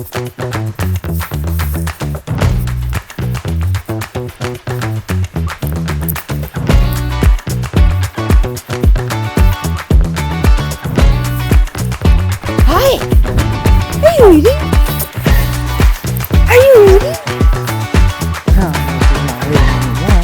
Hi! Are you eating? Are you eating? Oh, she's not eating anymore.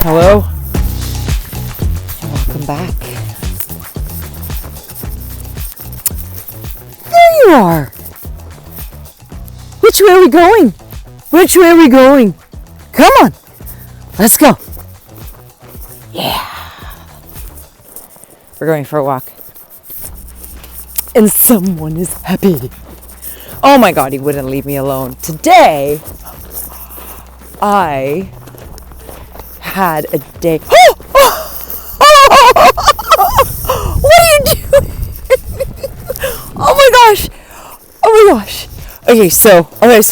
Hello? Welcome back. There you are! Which way are we going? Which way are we going? Come on! Let's go! Yeah! We're going for a walk. And someone is happy. Oh my God, he wouldn't leave me alone. Today, I had a day. What are you doing? Oh my gosh. Oh my gosh. Okay, so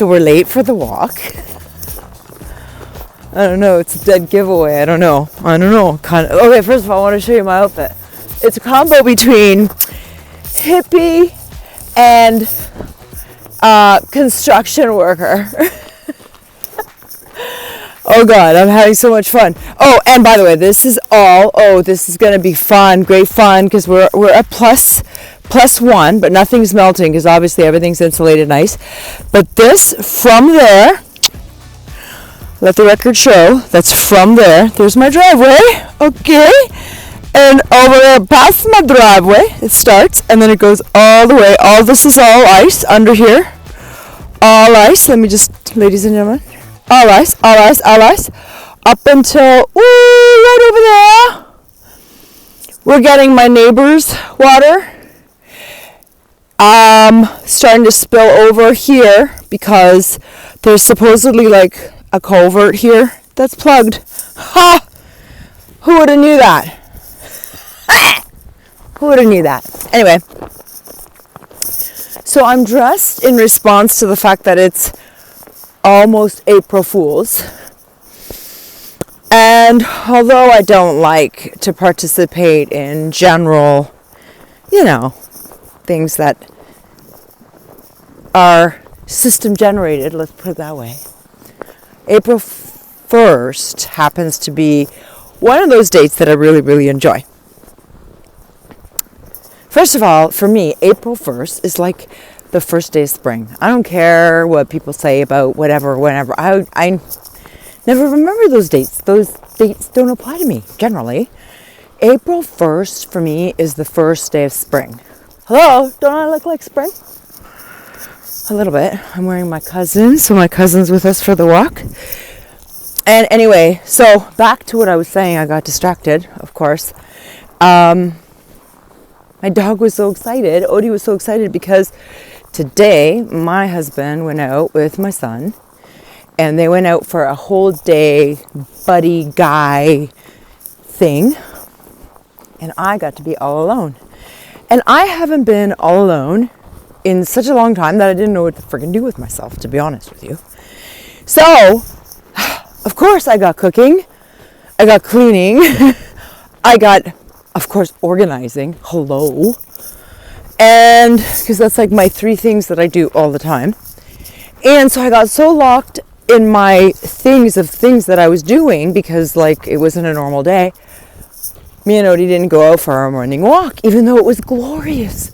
we're late for the walk. I don't know. It's a dead giveaway. I don't know. Kind of. Okay, first of all, I want to show you my outfit. It's a combo between hippie and construction worker. Oh God, I'm having so much fun. Oh, and by the way, this is going to be fun, great fun, because we're at plus one, but nothing's melting because obviously everything's insulated nice. But this from there, let the record show, that's from there. There's my driveway, okay? And over there, past my driveway, it starts, and then it goes all the way. All this is all ice under here. All ice. Let me just, ladies and gentlemen, all ice, all ice, all ice. Up until, right over there. We're getting my neighbor's water. Starting to spill over here because there's supposedly like a culvert here that's plugged. Ha! Who would have knew that? Who would have knew that? Anyway, so I'm dressed in response to the fact that it's almost April Fool's. And although I don't like to participate in general, things that are system generated, let's put it that way. April 1st happens to be one of those dates that I really, really enjoy. First of all, for me, April 1st is like the first day of spring. I don't care what people say about whatever, whenever. I never remember those dates. Those dates don't apply to me, generally. April 1st, for me, is the first day of spring. Hello? Don't I look like spring? A little bit. I'm wearing my cousin, so my cousin's with us for the walk. And anyway, so back to what I was saying. I got distracted, of course. My dog was so excited. Odie was so excited because today my husband went out with my son and they went out for a whole day buddy guy thing. And I got to be all alone. And I haven't been all alone in such a long time that I didn't know what to freaking do with myself, to be honest with you. So, of course, I got cooking. I got cleaning. I got, of course, organizing. Hello. And because that's like my three things that I do all the time. And so I got so locked in my things that I was doing because like it wasn't a normal day. Me and Odie didn't go out for our morning walk, even though it was glorious.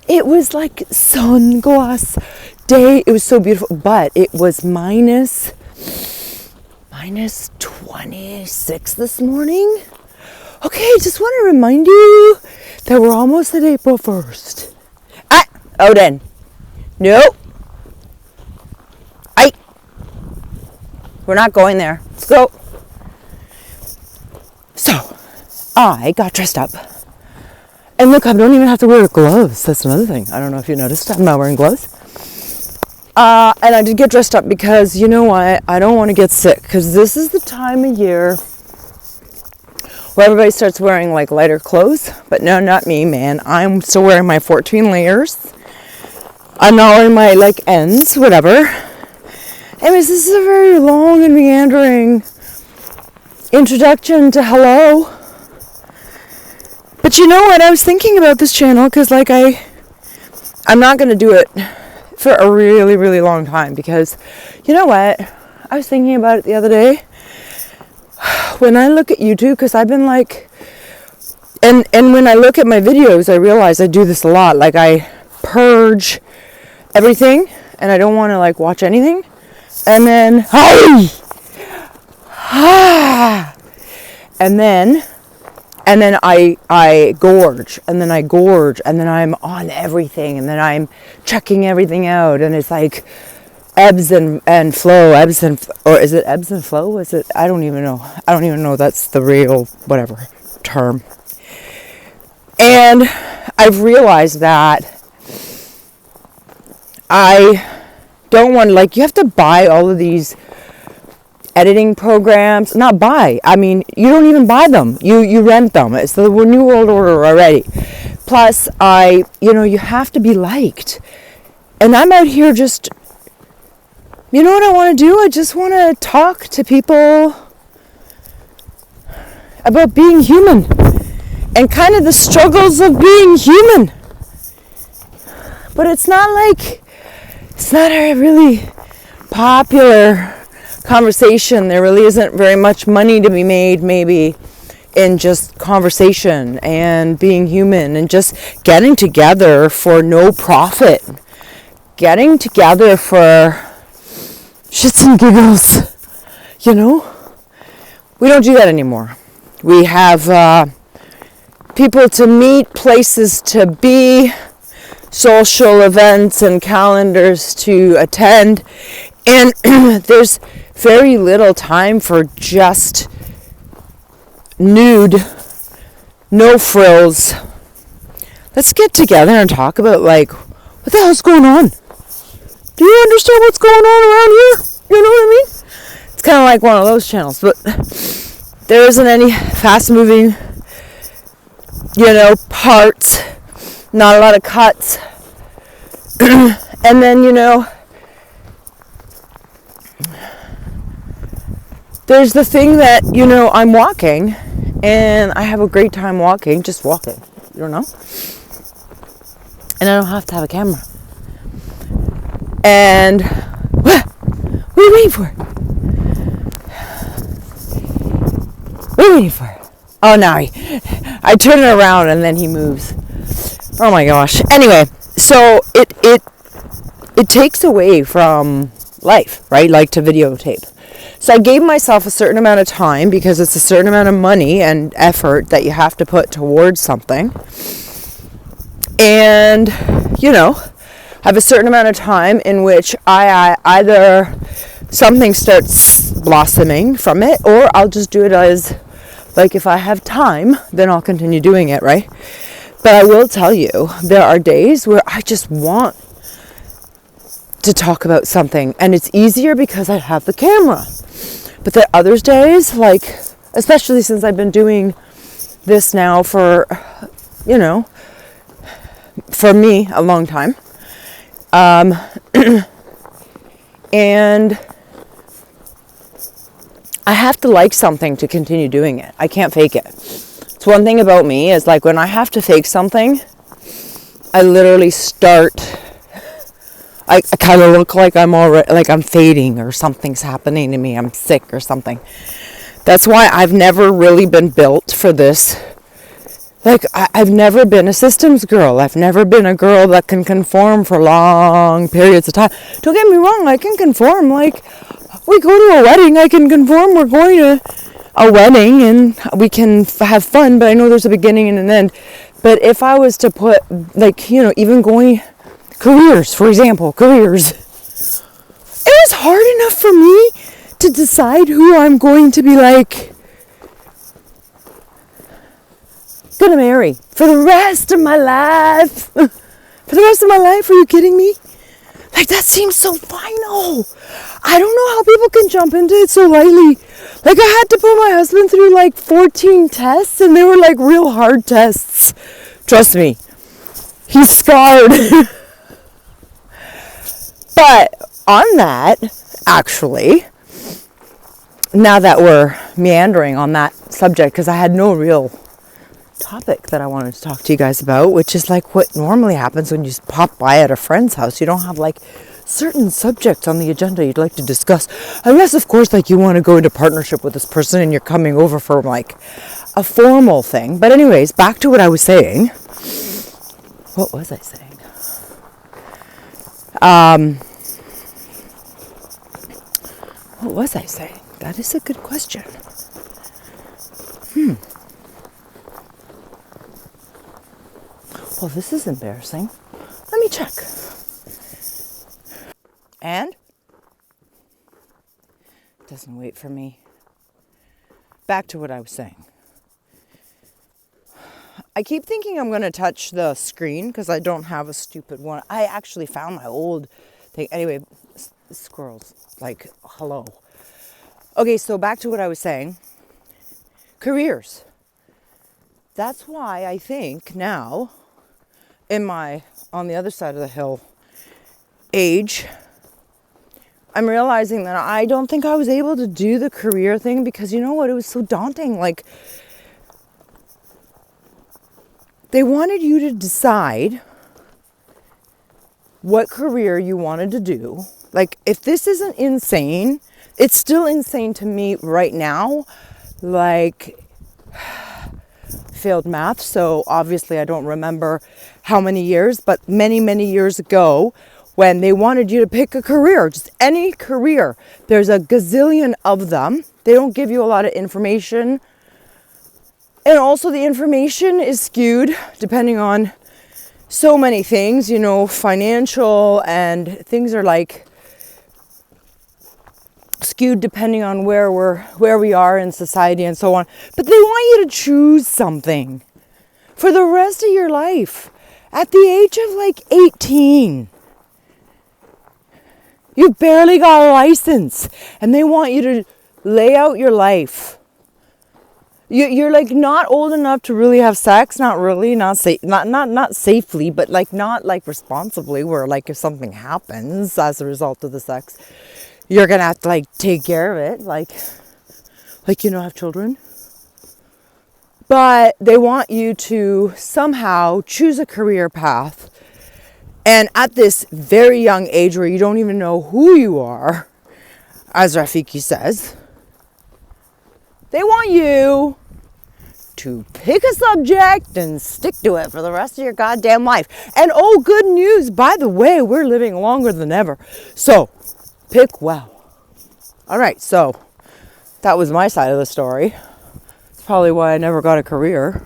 It was like sunglass day. It was so beautiful, but it was minus 26 this morning. Okay, just want to remind you that we're almost at April 1st. Odin. Nope. We're not going there. Let's go. So, I got dressed up. And look, I don't even have to wear gloves. That's another thing. I don't know if you noticed. I'm not wearing gloves. And I did get dressed up because, you know what? I don't want to get sick. Because this is the time of year where everybody starts wearing like lighter clothes. But no, not me, man. I'm still wearing my 14 layers. I'm not wearing my like ends, whatever. Anyways, this is a very long and meandering introduction to hello. But you know what? I was thinking about this channel because, like, I'm not going to do it for a really, really long time because, you know what? I was thinking about it the other day. When I look at YouTube, because I've been like, and when I look at my videos, I realize I do this a lot. Like, I purge everything, and I don't want to, like, watch anything. And then, and then I gorge, and then I gorge, and then I'm on everything, and then I'm checking everything out, and it's like ebbs and flow, or is it ebbs and flow? Is it? I don't even know. That's the real whatever term. And I've realized that I don't want, like, you have to buy all of these editing programs. Not buy, I mean, you don't even buy them, you rent them. It's the new world order already. Plus, you have to be liked, and I'm out here just, you know what I want to do? I just want to talk to people about being human and kind of the struggles of being human. But it's not a really popular conversation. There really isn't very much money to be made, maybe, in just conversation and being human and just getting together for no profit. Getting together for shits and giggles, We don't do that anymore. We have people to meet, places to be, social events and calendars to attend, and there's very little time for just nude, no frills. Let's get together and talk about, like, what the hell's going on? Do you understand what's going on around here? You know what I mean? It's kind of like one of those channels, but there isn't any fast-moving, parts, not a lot of cuts. And then, there's the thing that, I'm walking, and I have a great time walking, just walking, And I don't have to have a camera. And, what are you waiting for? What are you waiting for? Oh, now I turn it around and then he moves. Oh my gosh. Anyway, so it takes away from life, right? Like, to videotape. So I gave myself a certain amount of time, because it's a certain amount of money and effort that you have to put towards something. And, I have a certain amount of time in which I either something starts blossoming from it, or I'll just do it as, like, if I have time, then I'll continue doing it, right? But I will tell you, there are days where I just want to talk about something, and it's easier because I have the camera. But there are other days, like, especially since I've been doing this now for, for me, a long time. And I have to like something to continue doing it. I can't fake it. It's one thing about me is, like, when I have to fake something, I literally start, I kind of look like I'm already, like I'm fading or something's happening to me. I'm sick or something. That's why I've never really been built for this. Like, I've never been a systems girl. I've never been a girl that can conform for long periods of time. Don't get me wrong, I can conform. Like, we go to a wedding, I can conform. We're going to a wedding and we can have fun, but I know there's a beginning and an end. But if I was to put, like, even going, careers, for example, careers, it was hard enough for me to decide who I'm going to be, like, gonna marry for the rest of my life. For the rest of my life? Are you kidding me? Like, that seems so final. I don't know how people can jump into it so lightly. Like, I had to put my husband through, like, 14 tests, and they were, like, real hard tests. Trust me. He's scarred. But on that, actually, now that we're meandering on that subject, because I had no real topic that I wanted to talk to you guys about, which is like what normally happens when you pop by at a friend's house. You don't have like certain subjects on the agenda you'd like to discuss, unless of course like you want to go into partnership with this person and you're coming over for like a formal thing. But anyways, back to what I was saying. What was I saying? What was I saying? That is a good question. Well, this is embarrassing. Let me check. And? Doesn't wait for me. Back to what I was saying. I keep thinking I'm going to touch the screen because I don't have a stupid one. I actually found my old thing. Anyway, squirrels, like, hello. Okay, so back to what I was saying. Careers. That's why I think now, in my, on the other side of the hill, age, I'm realizing that I don't think I was able to do the career thing because you know what? It was so daunting. Like, they wanted you to decide what career you wanted to do. Like, if this isn't insane, it's still insane to me right now. Like, failed math, so obviously I don't remember how many years, but many, many years ago, when they wanted you to pick a career, just any career. There's a gazillion of them. They don't give you a lot of information. And also the information is skewed depending on so many things, you know, financial, and things are like skewed depending on where we are in society and so on. But they want you to choose something for the rest of your life at the age of like 18. You barely got a license and they want you to lay out your life. You're like not old enough to really have sex, not really, not safely, but like not like responsibly, where like if something happens as a result of the sex, you're gonna have to like take care of it, like you know, have children. But they want you to somehow choose a career path, and at this very young age where you don't even know who you are, as Rafiki says, they want you to pick a subject and stick to it for the rest of your goddamn life. And oh, good news, by the way, we're living longer than ever. So, pick well. All right, so that was my side of the story. It's probably why I never got a career.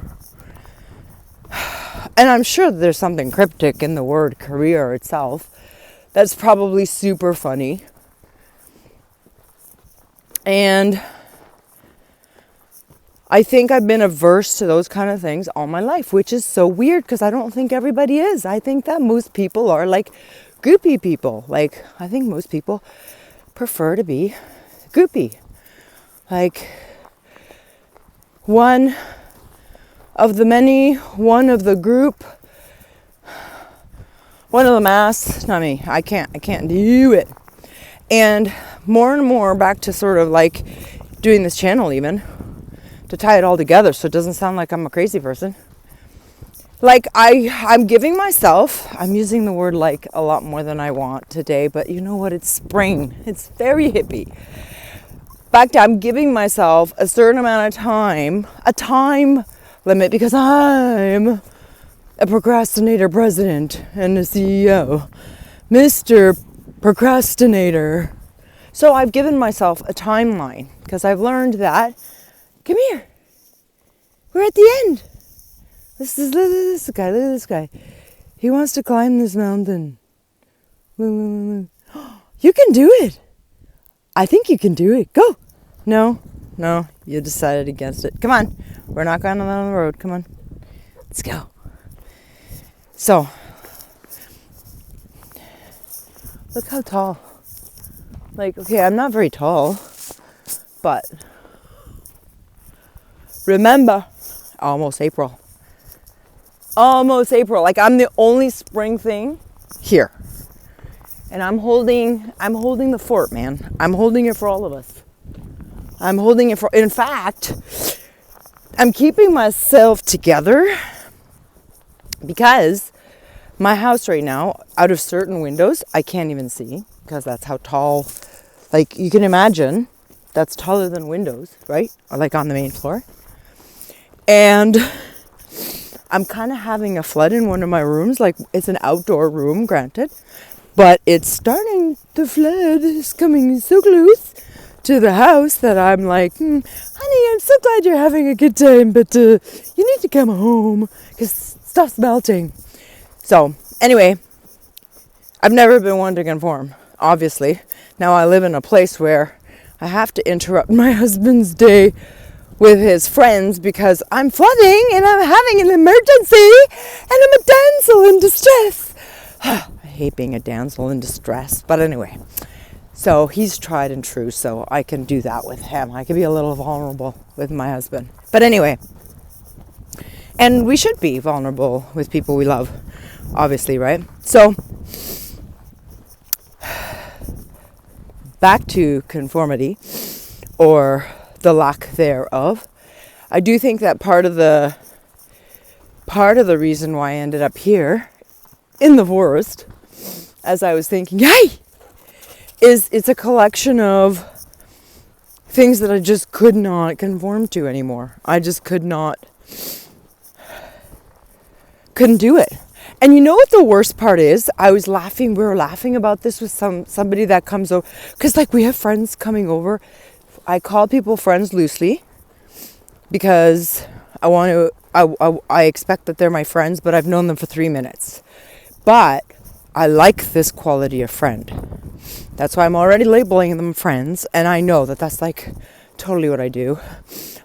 And I'm sure there's something cryptic in the word career itself. That's probably super funny. And I think I've been averse to those kind of things all my life, which is so weird because I don't think everybody is. I think that most people are like groupie people. Like, I think most people prefer to be groupie. Like, one of the many, one of the group, one of the mass. Not me. I can't do it. And more back to sort of like doing this channel even, to tie it all together so it doesn't sound like I'm a crazy person. Like I'm giving myself, I'm using the word like a lot more than I want today, but you know what? It's spring. It's very hippie. Back to I'm giving myself a certain amount of time, a time limit, because I'm a procrastinator president and a CEO. Mr. Procrastinator. So I've given myself a timeline because I've learned that, come here, we're at the end. Look at this guy. He wants to climb this mountain. You can do it. I think you can do it. Go. No, you decided against it. Come on. We're not going down the road. Come on. Let's go. So, look how tall. Like, okay, I'm not very tall, but remember, almost April. Like, I'm the only spring thing here. And I'm holding the fort, man. I'm holding it for all of us. I'm holding it for, in fact, I'm keeping myself together because my house right now, out of certain windows, I can't even see because that's how tall, like you can imagine, that's taller than windows, right? Or like on the main floor. And I'm kind of having a flood in one of my rooms. Like it's an outdoor room, granted, but it's starting to flood. It's coming so close to the house that I'm like, honey, I'm so glad you're having a good time, but you need to come home because stuff's melting. So anyway, I've never been one to conform, obviously. Now I live in a place where I have to interrupt my husband's day with his friends because I'm flooding and I'm having an emergency and I'm a damsel in distress. I hate being a damsel in distress, but anyway. So he's tried and true, so I can do that with him. I can be a little vulnerable with my husband. But anyway, and we should be vulnerable with people we love, obviously, right? So back to conformity, or the lack thereof. I do think that part of the reason why I ended up here in the forest, as I was thinking, hey, is it's a collection of things that I just could not conform to anymore. I just couldn't do it. And you know what the worst part is? We were laughing about this with somebody that comes over, because like we have friends coming over. I call people friends loosely because I expect that they're my friends, but I've known them for 3 minutes. But I like this quality of friend. That's why I'm already labeling them friends, and I know that that's like totally what I do.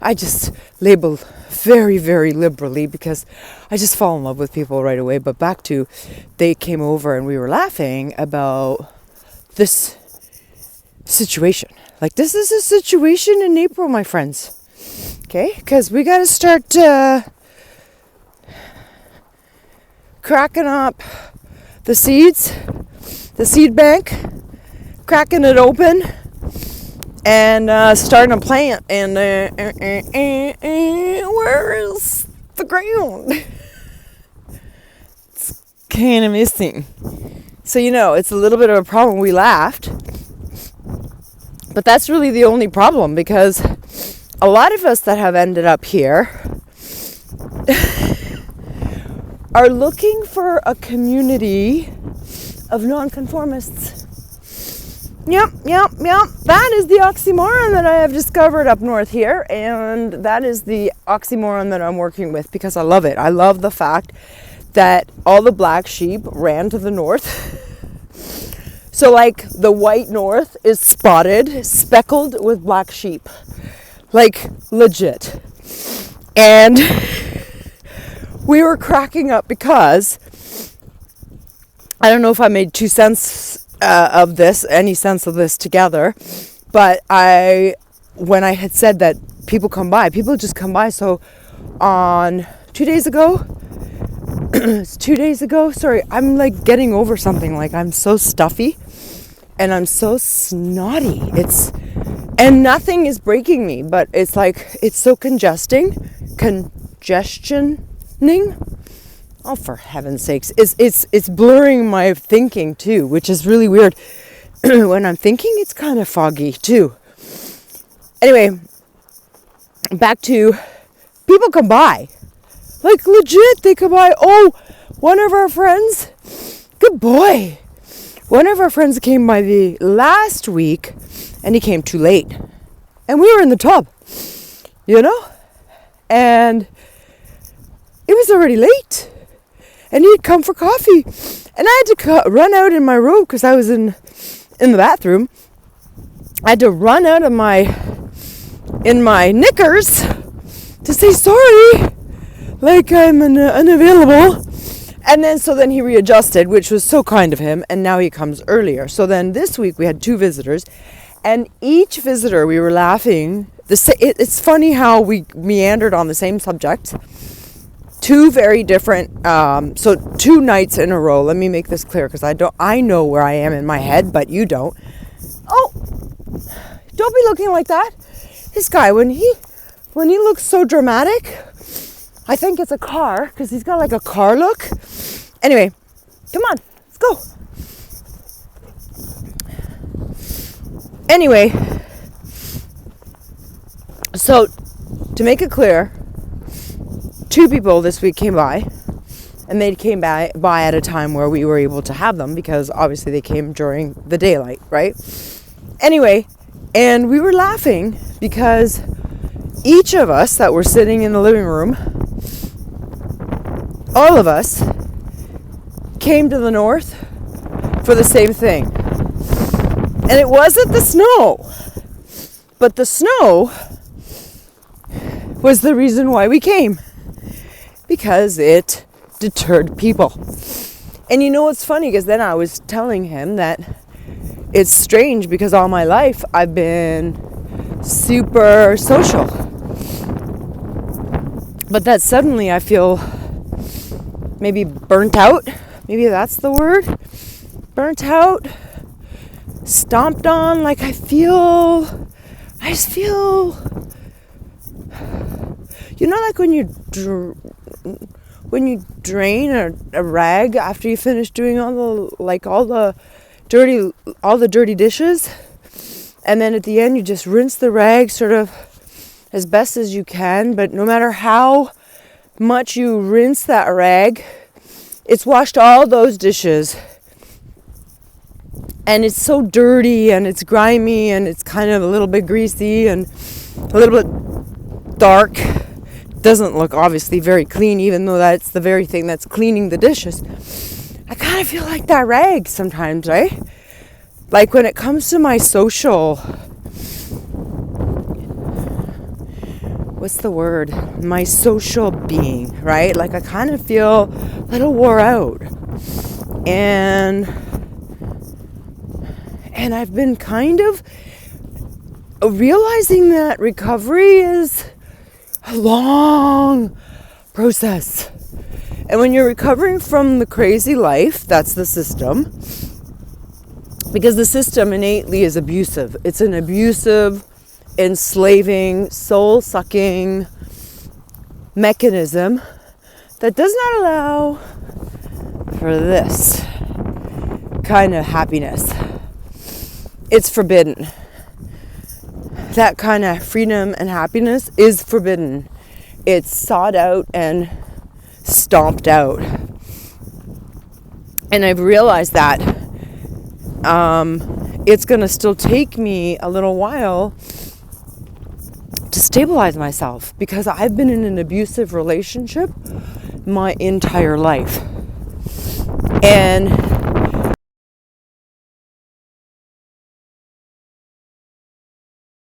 I just label very, very liberally because I just fall in love with people right away. But back to, they came over and we were laughing about this situation. Like, this is a situation in April, my friends. Okay? Because we got to start cracking up the seeds, the seed bank, cracking it open, and starting to plant. And where is the ground? It's kind of missing. So, it's a little bit of a problem. We laughed. But that's really the only problem, because a lot of us that have ended up here are looking for a community of nonconformists. Yep. That is the oxymoron that I have discovered up north here, and that is the oxymoron that I'm working with because I love it. I love the fact that all the black sheep ran to the north. So like the white north is speckled with black sheep. Like legit. And we were cracking up because I don't know if I made any sense of this together, but when I had said that people just come by. So on 2 days ago, it's 2 days ago. Sorry, I'm like getting over something. Like I'm so stuffy and I'm so snotty. And nothing is breaking me, but it's like, it's so congestioning. Oh, for heaven's sakes. It's blurring my thinking too, which is really weird. When I'm thinking, it's kind of foggy too. Anyway, back to people come by. Like legit, they come by. Oh, one of our friends, good boy. One of our friends came by the last week and he came too late. And we were in the tub, and it was already late. And he'd come for coffee. And I had to run out in my robe because I was in the bathroom. I had to run out of in my knickers to say sorry. Like I'm unavailable. And then he readjusted, which was so kind of him. And now he comes earlier. So then this week we had 2 visitors. And each visitor, we were laughing. It's funny how we meandered on the same subject. 2 very different, so 2 nights in a row. Let me make this clear because I know where I am in my head, but you don't. Oh, don't be looking like that. This guy, when he when he looks so dramatic, I think it's a car, because he's got like a car look. Anyway, come on, let's go. Anyway, so to make it clear, 2 people this week came by, and they came by at a time where we were able to have them, because obviously they came during the daylight, right? Anyway, and we were laughing because each of us that were sitting in the living room, all of us came to the north for the same thing. And it wasn't the snow, but the snow was the reason why we came, because it deterred people. And you know what's funny, because then I was telling him that it's strange, because all my life I've been super social, but that suddenly I feel maybe burnt out, maybe that's the word, burnt out, stomped on. Like I just feel, you know, like when you drain a rag after you finish doing all the dirty dishes, and then at the end you just rinse the rag sort of as best as you can, but no matter how much you rinse that rag, it's washed all those dishes, and it's so dirty and it's grimy and it's kind of a little bit greasy and a little bit dark. Doesn't look obviously very clean, even though that's the very thing that's cleaning the dishes. I kind of feel like that rag sometimes, right? Like when it comes to my social, what's the word? My social being, right? Like I kind of feel a little wore out. And I've been kind of realizing that recovery is a long process. And when you're recovering from the crazy life, that's the system. Because the system innately is abusive. It's an abusive, enslaving, soul-sucking mechanism that does not allow for this kind of happiness. It's forbidden. That kind of freedom and happiness is forbidden. It's sought out and stomped out. And I've realized that it's going to still take me a little while to stabilize myself, because I've been in an abusive relationship my entire life. And